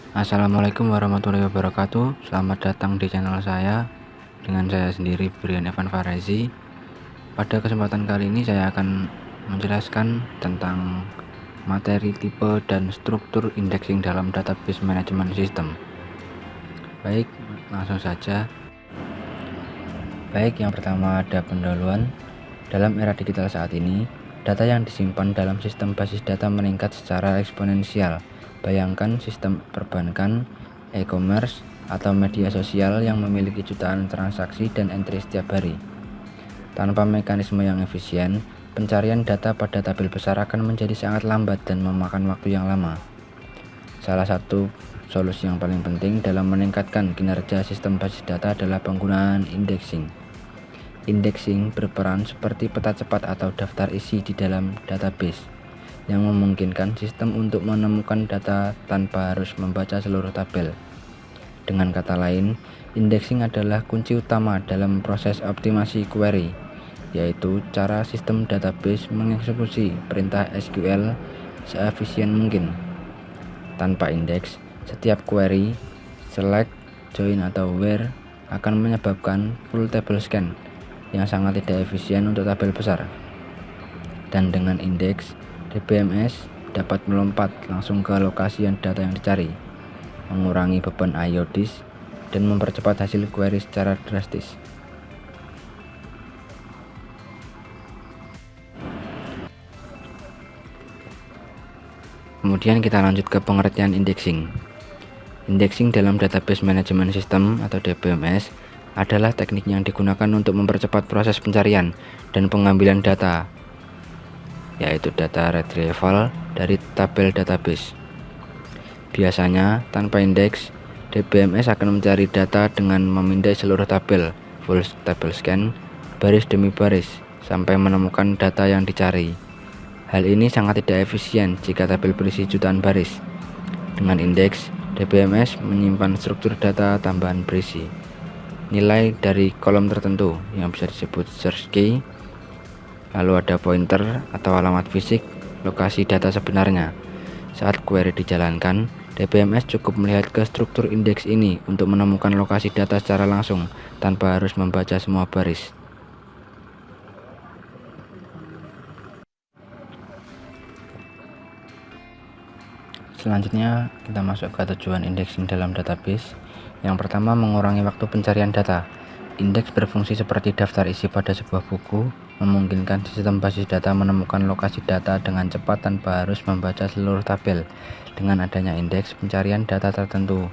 Assalamualaikum warahmatullahi wabarakatuh. Selamat datang di channel saya dengan saya sendiri, Brian Evan Farezi. Pada kesempatan kali ini saya akan menjelaskan tentang materi, tipe, dan struktur indexing dalam database management system. Baik, langsung saja. Baik, yang pertama ada pendahuluan. Dalam era digital saat ini, data yang disimpan dalam sistem basis data meningkat secara eksponensial. Bayangkan sistem perbankan, e-commerce, atau media sosial yang memiliki jutaan transaksi dan entry setiap hari. Tanpa mekanisme yang efisien, pencarian data pada tabel besar akan menjadi sangat lambat dan memakan waktu yang lama. Salah satu solusi yang paling penting dalam meningkatkan kinerja sistem basis data adalah penggunaan indexing. Indexing berperan seperti peta cepat atau daftar isi di dalam database, yang memungkinkan sistem untuk menemukan data tanpa harus membaca seluruh tabel. Dengan kata lain, indexing adalah kunci utama dalam proses optimasi query, yaitu cara sistem database mengeksekusi perintah SQL seefisien mungkin. Tanpa indeks, setiap query, select, join, atau where akan menyebabkan full table scan yang sangat tidak efisien untuk tabel besar. Dan dengan indeks, DBMS dapat melompat langsung ke lokasi data yang dicari, mengurangi beban I/O disk, dan mempercepat hasil query secara drastis. Kemudian kita lanjut ke pengertian indexing. Indexing dalam database management system atau DBMS adalah teknik yang digunakan untuk mempercepat proses pencarian dan pengambilan data, yaitu data retrieval dari tabel database. Biasanya, tanpa indeks, DBMS akan mencari data dengan memindai seluruh tabel, full table scan, baris demi baris, sampai menemukan data yang dicari. Hal ini sangat tidak efisien jika tabel berisi jutaan baris. Dengan indeks, DBMS menyimpan struktur data tambahan berisi nilai dari kolom tertentu yang bisa disebut search key, lalu ada pointer atau alamat fisik lokasi data sebenarnya. Saat query dijalankan, DBMS cukup melihat ke struktur indeks ini untuk menemukan lokasi data secara langsung tanpa harus membaca semua baris. Selanjutnya, kita masuk ke tujuan indexing dalam database. Yang pertama, mengurangi waktu pencarian data. Indeks berfungsi seperti daftar isi pada sebuah buku, memungkinkan sistem basis data menemukan lokasi data dengan cepat tanpa harus membaca seluruh tabel. Dengan adanya indeks, pencarian data tertentu,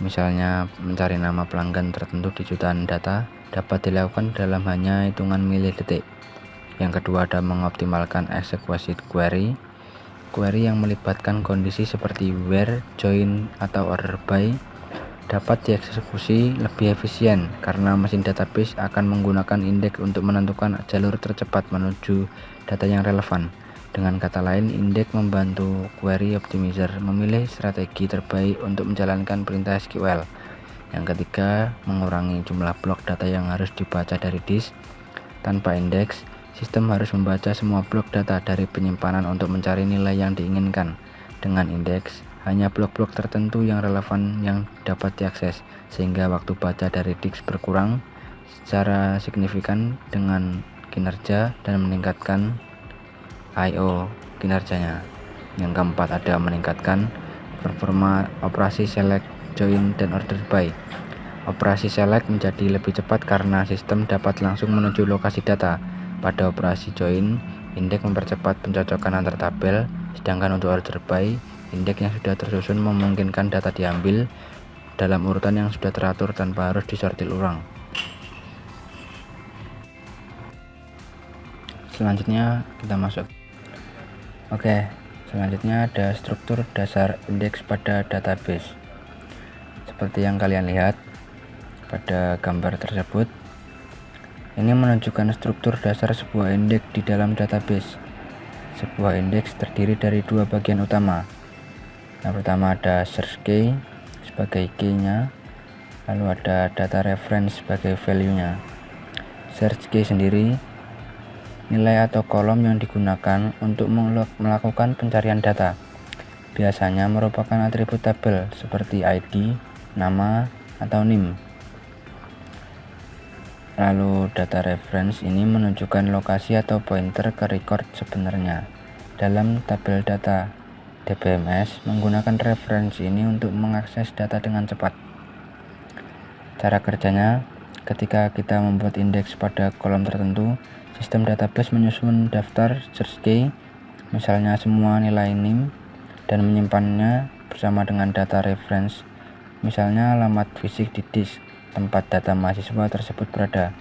misalnya mencari nama pelanggan tertentu di jutaan data, dapat dilakukan dalam hanya hitungan milidetik. Yang kedua, ada mengoptimalkan eksekusi query. Query yang melibatkan kondisi seperti where, join, atau order by dapat dieksekusi lebih efisien karena mesin database akan menggunakan indeks untuk menentukan jalur tercepat menuju data yang relevan. Dengan kata lain, indeks membantu query optimizer memilih strategi terbaik untuk menjalankan perintah SQL. Yang ketiga, mengurangi jumlah blok data yang harus dibaca dari disk. Tanpa indeks, sistem harus membaca semua blok data dari penyimpanan untuk mencari nilai yang diinginkan. Dengan indeks, hanya blok-blok tertentu yang relevan yang dapat diakses, sehingga waktu baca dari disk berkurang secara signifikan dengan kinerja dan meningkatkan I/O kinerjanya. Yang keempat, ada meningkatkan performa operasi select, join, dan order by. Operasi select menjadi lebih cepat karena sistem dapat langsung menuju lokasi data. Pada operasi join, indeks mempercepat pencocokan antar tabel, sedangkan untuk order by, indeks yang sudah tersusun memungkinkan data diambil dalam urutan yang sudah teratur tanpa harus disortir ulang. Selanjutnya kita masuk. Selanjutnya ada struktur dasar indeks pada database. Seperti yang kalian lihat pada gambar tersebut, ini menunjukkan struktur dasar sebuah indeks di dalam database. Sebuah indeks terdiri dari dua bagian utama. Yang pertama ada search key sebagai key-nya, lalu ada data reference sebagai value-nya. Search key sendiri nilai atau kolom yang digunakan untuk melakukan pencarian data. biasanya merupakan atribut tabel seperti ID, nama, atau NIM. Lalu data reference ini menunjukkan lokasi atau pointer ke record sebenarnya. Dalam tabel data, DBMS menggunakan reference ini untuk mengakses data dengan cepat. Cara kerjanya, ketika kita membuat indeks pada kolom tertentu, sistem database menyusun daftar search key, misalnya semua nilai NIM, dan menyimpannya bersama dengan data reference, misalnya alamat fisik di disk tempat data mahasiswa tersebut berada.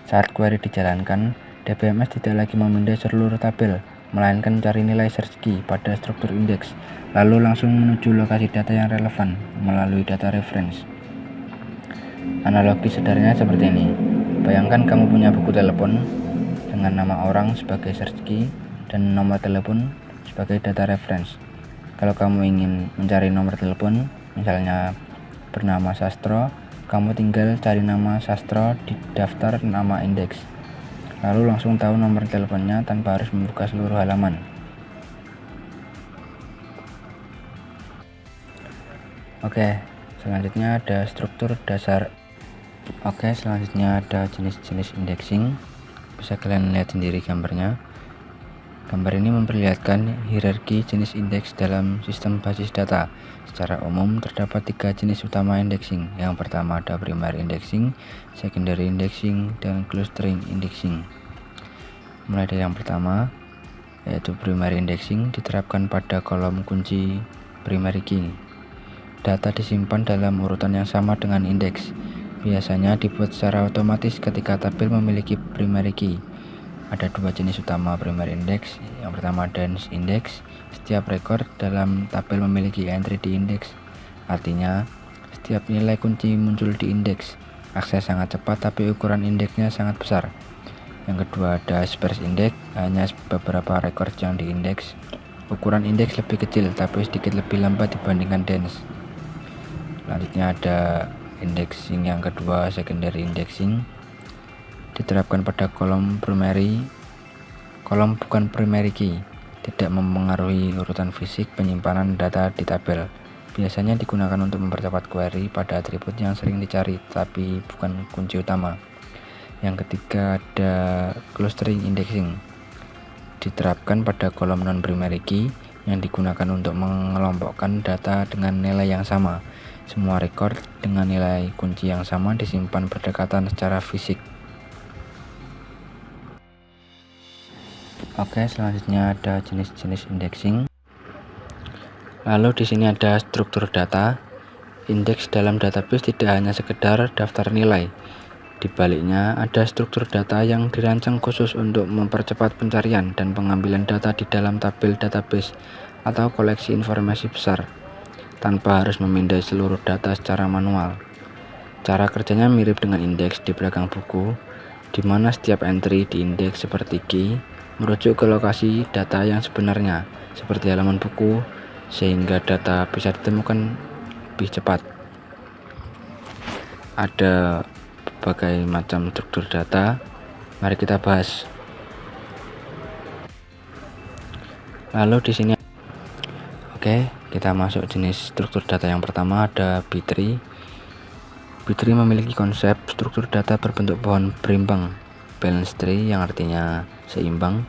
Saat query dijalankan, DBMS tidak lagi memindai seluruh tabel, melainkan mencari nilai search key pada struktur indeks, lalu langsung menuju lokasi data yang relevan melalui data reference. Analogi sederhananya seperti ini. Bayangkan kamu punya buku telepon dengan nama orang sebagai search key dan nomor telepon sebagai data reference. Kalau kamu ingin mencari nomor telepon, misalnya bernama Sastro, kamu tinggal cari nama Sastro di daftar nama indeks, lalu langsung tahu nomor teleponnya tanpa harus membuka seluruh halaman. Oke, selanjutnya ada struktur dasar. Selanjutnya ada jenis-jenis indexing. Bisa kalian lihat sendiri gambarnya. Gambar ini memperlihatkan hierarki jenis indeks dalam sistem basis data. Secara umum terdapat 3 jenis utama indexing. Yang pertama ada primary indexing, secondary indexing, dan clustering indexing. Mulai dari yang pertama, yaitu primary indexing, diterapkan pada kolom kunci primary key. Data disimpan dalam urutan yang sama dengan indeks. Biasanya dibuat secara otomatis ketika tabel memiliki primary key. Ada 2 jenis utama primary index. Yang pertama dense index. Setiap record dalam tabel memiliki entry di indeks. Artinya, setiap nilai kunci muncul di indeks. Akses sangat cepat tapi ukuran indeksnya sangat besar. Yang kedua ada sparse index. Hanya beberapa record yang di indeks. Ukuran indeks lebih kecil tapi sedikit lebih lambat dibandingkan dense. Selanjutnya ada indexing yang kedua, secondary indexing. Diterapkan pada kolom bukan primary key, tidak mempengaruhi urutan fisik penyimpanan data di tabel. Biasanya digunakan untuk mempercepat query pada atribut yang sering dicari tapi bukan kunci utama. Yang ketiga ada clustering indexing. Diterapkan pada kolom non primary key yang digunakan untuk mengelompokkan data dengan nilai yang sama. Semua record dengan nilai kunci yang sama disimpan berdekatan secara fisik. Selanjutnya ada jenis-jenis indexing. Lalu di sini ada struktur data. Indeks dalam database tidak hanya sekedar daftar nilai. Di baliknya ada struktur data yang dirancang khusus untuk mempercepat pencarian dan pengambilan data di dalam tabel database atau koleksi informasi besar, tanpa harus memindai seluruh data secara manual. Cara kerjanya mirip dengan indeks di belakang buku, di mana setiap entry di indeks seperti key merujuk ke lokasi data yang sebenarnya, seperti halaman buku, sehingga data bisa ditemukan lebih cepat. Ada berbagai macam struktur data, mari kita bahas. Lalu di sini kita masuk jenis struktur data. Yang pertama ada B-tree. B-tree memiliki konsep struktur data berbentuk pohon berimbang, balance tree, yang artinya seimbang.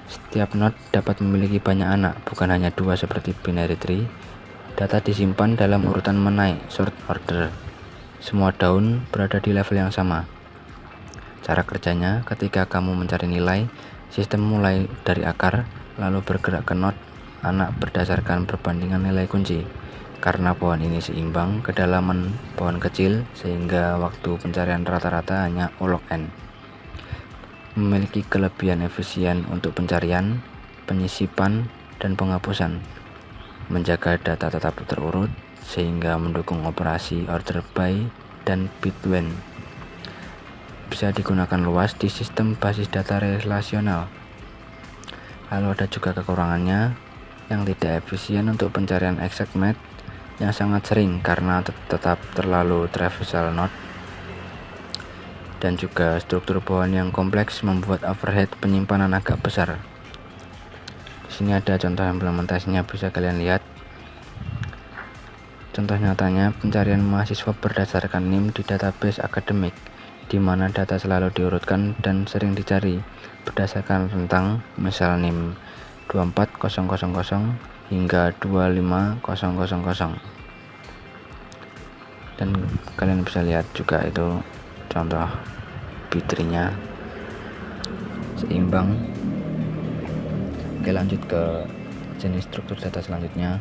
Setiap node dapat memiliki banyak anak, bukan hanya 2 seperti binary tree. Data disimpan dalam urutan menaik, short order. Semua daun berada di level yang sama. Cara kerjanya, ketika kamu mencari nilai, sistem mulai dari akar, lalu bergerak ke node anak berdasarkan perbandingan nilai kunci. Karena pohon ini seimbang, kedalaman pohon kecil, sehingga waktu pencarian rata-rata hanya O log n. Memiliki kelebihan efisien untuk pencarian, penyisipan, dan penghapusan. Menjaga data tetap terurut, sehingga mendukung operasi order by dan between. Bisa digunakan luas di sistem basis data relasional. Lalu ada juga kekurangannya, yang tidak efisien untuk pencarian exact match, yang sangat sering karena tetap terlalu traversal node, dan juga struktur pohon yang kompleks membuat overhead penyimpanan agak besar. Di sini ada contoh implementasinya, bisa kalian lihat. Contoh nyatanya pencarian mahasiswa berdasarkan NIM di database akademik, di mana data selalu diurutkan dan sering dicari berdasarkan rentang, misal NIM 24000 hingga 25000. Dan kalian bisa lihat juga itu contoh B3-nya seimbang. Oke, lanjut ke jenis struktur data selanjutnya.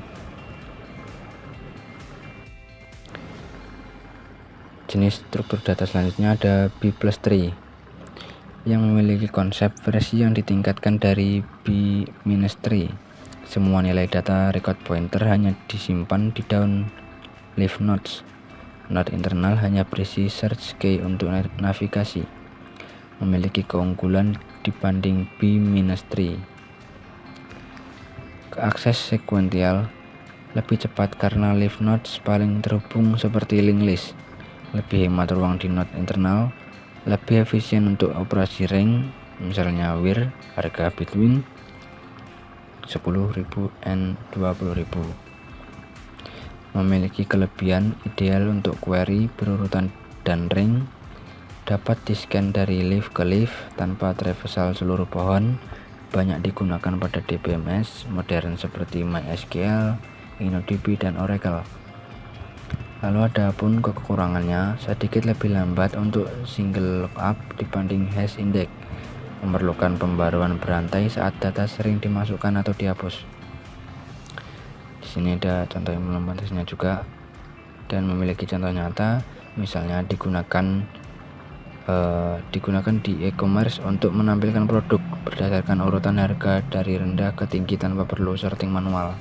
Jenis struktur data selanjutnya ada B+3 yang memiliki konsep versi yang ditingkatkan dari B-3. Semua nilai data record pointer hanya disimpan di daun leaf nodes. Node internal hanya berisi search key untuk navigasi. Memiliki keunggulan dibanding B-3. Akses sekuensial lebih cepat karena leaf nodes paling terhubung seperti linked list. Lebih hemat ruang di node internal, lebih efisien untuk operasi rank, misalnya where harga between 10.000 and 20.000. Memiliki kelebihan ideal untuk query berurutan dan rank, dapat di-scan dari leaf ke leaf tanpa traversal seluruh pohon, banyak digunakan pada DBMS modern seperti MySQL, InnoDB, dan Oracle. Lalu ada pun kekurangannya, sedikit lebih lambat untuk single lookup dibanding hash index, memerlukan pembaruan berantai saat data sering dimasukkan atau dihapus. Di sini ada contoh implementasinya juga dan memiliki contoh nyata, misalnya digunakan di e-commerce untuk menampilkan produk berdasarkan urutan harga dari rendah ke tinggi tanpa perlu sorting manual.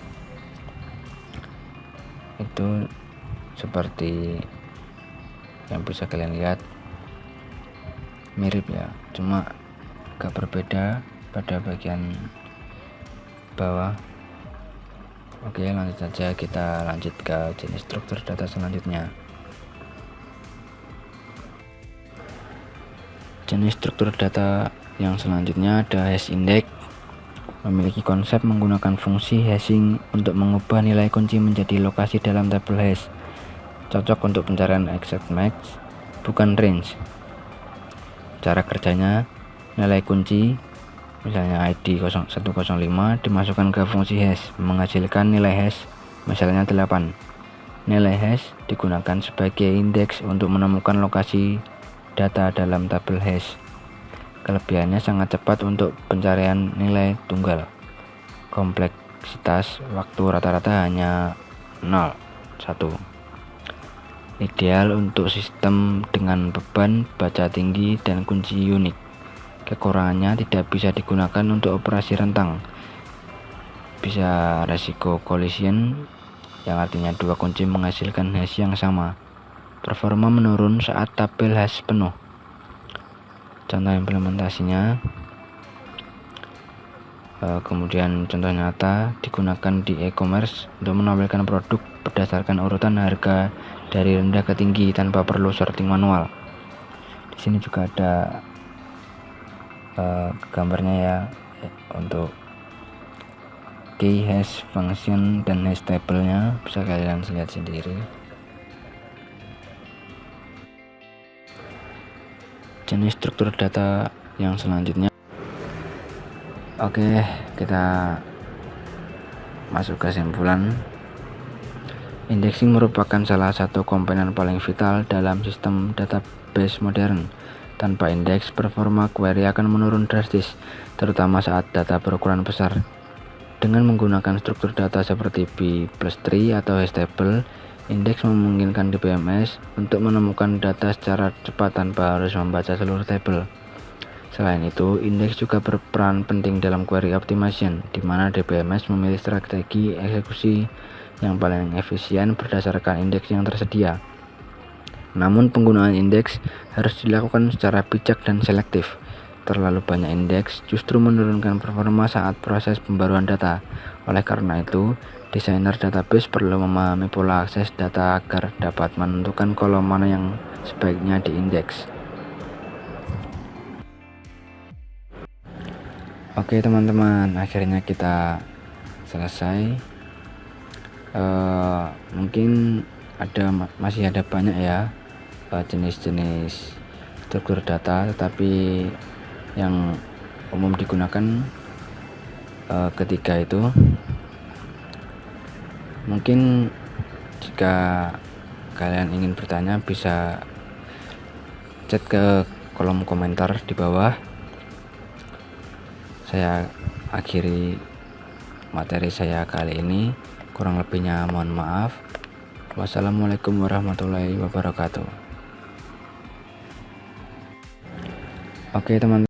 Itu seperti yang bisa kalian lihat, mirip ya, cuma agak berbeda pada bagian bawah. Oke, lanjut saja, kita lanjut ke jenis struktur data selanjutnya. Jenis struktur data yang selanjutnya ada hash index. Memiliki konsep menggunakan fungsi hashing untuk mengubah nilai kunci menjadi lokasi dalam tabel hash. Cocok untuk pencarian exact match, bukan range. Cara kerjanya, nilai kunci, misalnya ID 105, dimasukkan ke fungsi hash, menghasilkan nilai hash, misalnya 8. Nilai hash digunakan sebagai indeks untuk menemukan lokasi data dalam tabel hash. Kelebihannya sangat cepat untuk pencarian nilai tunggal. Kompleksitas waktu rata-rata hanya 0,1. Ideal untuk sistem dengan beban baca tinggi dan kunci unik. Kekurangannya tidak bisa digunakan untuk operasi rentang. Bisa resiko collision, yang artinya dua kunci menghasilkan hash yang sama. Performa menurun saat tabel hash penuh. Contoh implementasinya, kemudian contoh nyata digunakan di e-commerce untuk menampilkan produk berdasarkan urutan harga dari rendah ke tinggi tanpa perlu sorting manual. Di sini juga ada gambarnya ya, untuk key hash function dan hash table-nya bisa kalian lihat sendiri. Jenis struktur data yang selanjutnya. Oke, kita masuk ke kesimpulan. Indexing merupakan salah satu komponen paling vital dalam sistem database modern. Tanpa indeks, performa query akan menurun drastis, terutama saat data berukuran besar. Dengan menggunakan struktur data seperti B+3 atau hash table, indeks memungkinkan DBMS untuk menemukan data secara cepat tanpa harus membaca seluruh tabel. Selain itu, indeks juga berperan penting dalam query optimization, di mana DBMS memilih strategi eksekusi yang paling efisien berdasarkan indeks yang tersedia. Namun penggunaan indeks harus dilakukan secara bijak dan selektif. Terlalu banyak indeks justru menurunkan performa saat proses pembaruan data. Oleh karena itu, desainer database perlu memahami pola akses data agar dapat menentukan kolom mana yang sebaiknya diindeks. Oke teman-teman, akhirnya kita selesai. Mungkin masih ada banyak ya jenis-jenis struktur data, tetapi yang umum digunakan ketiga itu. Mungkin jika kalian ingin bertanya bisa chat ke kolom komentar di bawah. Saya akhiri materi saya kali ini, kurang lebihnya mohon maaf. Wassalamualaikum warahmatullahi wabarakatuh. Oke teman